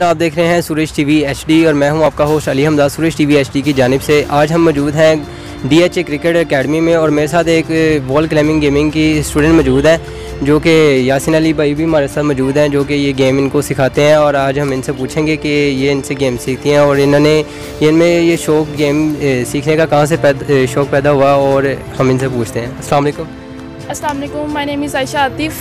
आप देख रहे हैं सूरज टीवी एचडी और मैं हूं आपका होस्ट अली हमदा सूरज टीवी एचडी की जानिब से। आज हम मौजूद हैं डीएचए क्रिकेट एकेडमी में और मेरे साथ एक वॉल क्लाइंबिंग गेमिंग की स्टूडेंट मौजूद है जो कि यासिन अली भाई भी हमारे साथ मौजूद हैं जो कि ये गेम इनको सिखाते हैं। और आज हम इनसे पूछेंगे कि ये इनसे गेम सीखती हैं और इनमें ये शौक़ गेम सीखने का कहाँ से शौक़ पैदा हुआ और हम इनसे पूछते हैं। अस्सलाम वालेकुम, my name is Ayesha Atif.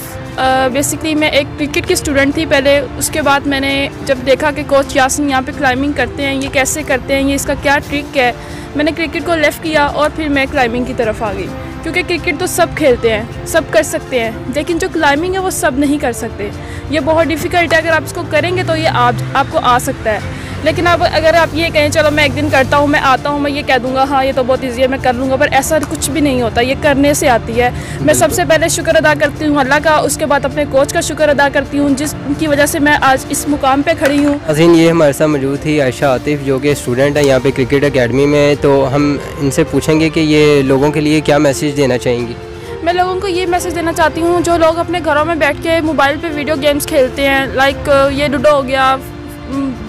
Basically मैं एक क्रिकेट की स्टूडेंट थी पहले। उसके बाद मैंने जब देखा कि कोच यासिन यहाँ पे क्लाइंबिंग करते हैं, ये कैसे करते हैं, ये इसका क्या ट्रिक है, मैंने क्रिकेट को लेफ़्ट किया और फिर मैं क्लाइंबिंग की तरफ आ गई। क्योंकि क्रिकेट तो सब खेलते हैं, सब कर सकते हैं, लेकिन जो क्लाइंबिंग है वो सब नहीं कर सकते। ये बहुत डिफ़िकल्ट है। अगर आप इसको करेंगे तो ये आपको आ सकता है। लेकिन अब अगर आप ये कहें चलो मैं एक दिन करता हूँ, मैं आता हूँ, मैं ये कह दूँगा हाँ ये तो बहुत ईजी है, मैं कर लूँगा, पर ऐसा कुछ भी नहीं होता। ये करने से आती है। मैं सबसे पहले शुक्र अदा करती हूँ अल्लाह का, उसके बाद अपने कोच का शुक्र अदा करती हूँ जिसकी वजह से मैं आज इस मुकाम पे खड़ी हूँ। अजीन ये हमारे साथ मौजूद थी आयशा आतिफ़ जो कि स्टूडेंट है यहाँ पे क्रिकेट एकेडमी में। तो हम इनसे पूछेंगे कि ये लोगों के लिए क्या मैसेज देना चाहेंगी। मैं लोगों को ये मैसेज देना चाहती हूँ जो लोग अपने घरों में बैठ के मोबाइल पे वीडियो गेम्स खेलते हैं, लाइक ये लूडो हो गया,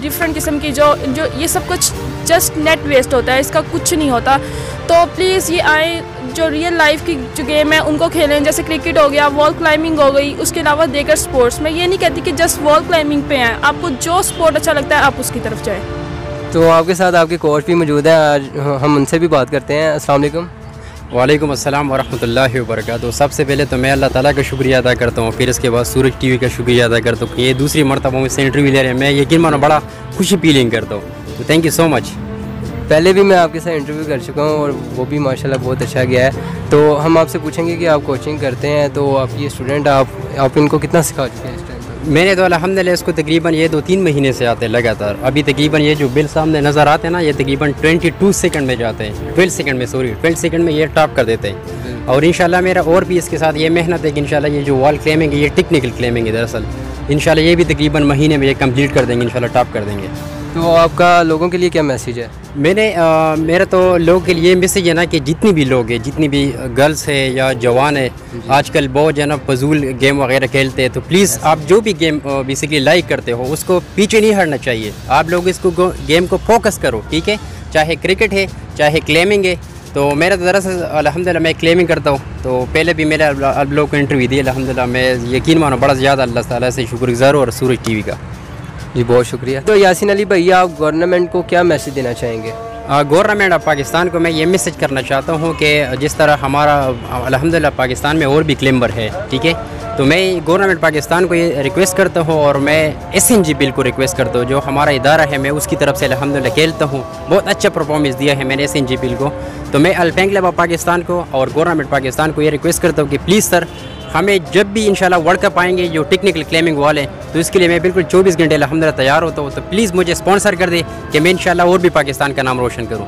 डिफरेंट किस्म की जो ये सब कुछ जस्ट नेट वेस्ट होता है, इसका कुछ नहीं होता। तो प्लीज़ ये आए, जो रियल लाइफ की जो गेम है उनको खेलें, जैसे क्रिकेट हो गया, वॉल क्लाइंबिंग हो गई, उसके अलावा देकर स्पोर्ट्स। मैं ये नहीं कहती कि जस्ट वॉल क्लाइंबिंग पे हैं, आपको जो स्पोर्ट अच्छा लगता है आप उसकी तरफ जाएँ। तो आपके साथ आपके कोच भी मौजूद हैं, आज हम उनसे भी बात करते हैं। अस्सलाम वालेकुम। वालेकुम अस्सलाम वरहमतुल्लाहि वबरकातुहू। सबसे पहले तो मैं अल्लाह ताला का शुक्रिया अदा करता हूँ, फिर इसके बाद सूरज टीवी का शुक्रिया अदा करता हूँ। ये दूसरी मरतबा मुझसे इंटरव्यू ले रहे हैं, मैं यकीन मानो बड़ा खुशी फीलिंग करता हूँ। तो थैंक यू सो मच। पहले भी मैं आपके साथ इंटरव्यू कर चुका हूँ और वो भी माशाल्लाह बहुत अच्छा गया है। तो हम आपसे पूछेंगे कि आप कोचिंग करते हैं, तो आप ये स्टूडेंट आप इनको कितना सिखा चुके हैं इस टाइम? मैंने तो अल्हम्दुलिल्लाह इसको तकरीबन ये 2-3 महीने से आते हैं लगातार। अभी तकरीबन ये जो बिल सामने नज़र आते हैं ना, ये तकरीबन 22 सेकंड में जाते हैं, 12 सेकंड में ये टॉप कर देते हैं। और इंशाल्लाह मेरा और भी इसके साथ ये मेहनत है कि इंशाल्लाह ये जो वॉल क्लाइंबिंग है ये टेक्निकल क्लाइंबिंग है दरअसल। इंशाल्लाह ये भी तकरीबन महीने में ये कंप्लीट कर देंगे, इंशाल्लाह टॉप कर देंगे। तो आपका लोगों के लिए क्या मैसेज है? मेरा तो लोगों के लिए मैसेज है ना कि जितनी भी लोग हैं, जितनी भी गर्ल्स है या जवान है, आजकल बहुत जो है ना फजूल गेम वगैरह खेलते हैं। तो प्लीज़ आप जो भी गेम बेसिकली लाइक करते हो उसको पीछे नहीं हटना चाहिए। आप लोग इसको गेम को फोकस करो, ठीक है? चाहे क्रिकेट है, चाहे क्लेमिंग है। तो मेरा तो दरअसल अल्हम्दुलिल्लाह मैं क्लेमिंग करता हूँ। तो पहले भी मेरे अब लोग को इंटरव्यू दी अल्हम्दुलिल्लाह। मैं यकीन मानो बड़ा ज़्यादा अल्लाह ताला से शुक्रगुज़ार हूँ और सूरज टीवी का जी बहुत शुक्रिया। तो यासिन अली भैया आप गवर्नमेंट को क्या मैसेज देना चाहेंगे? गवर्नमेंट ऑफ पाकिस्तान को मैं ये मैसेज करना चाहता हूँ कि जिस तरह हमारा अल्हम्दुलिल्लाह पाकिस्तान में और भी क्लेम्बर है, ठीक है? तो मैं गवर्नमेंट पाकिस्तान को ये रिक्वेस्ट करता हूँ और मैं SNGPL को रिक्वेस्ट करता हूँ, जो हमारा इदारा है, मैं उसकी तरफ से अल्हम्दुलिल्लाह खेलता हूँ। बहुत अच्छा परफॉर्मेंस दिया है मैंने SNGPL को। तो मैं अल्फैंग क्लब ऑफ पाकिस्तान को और गवर्नमेंट पाकिस्तान को ये रिक्वेस्ट करता हूँ कि प्लीज़ सर हमें जब भी इंशाल्लाह वर्ल्ड कप आएंगे जो टेक्निकल क्लेमिंग वाले हैं, तो इसके लिए मैं बिल्कुल 24 घंटे अल्हम्दुलिल्लाह तैयार होता हूँ। तो प्लीज़ मुझे स्पॉन्सर कर दे कि मैं इंशाल्लाह और भी पाकिस्तान का नाम रोशन करूँ।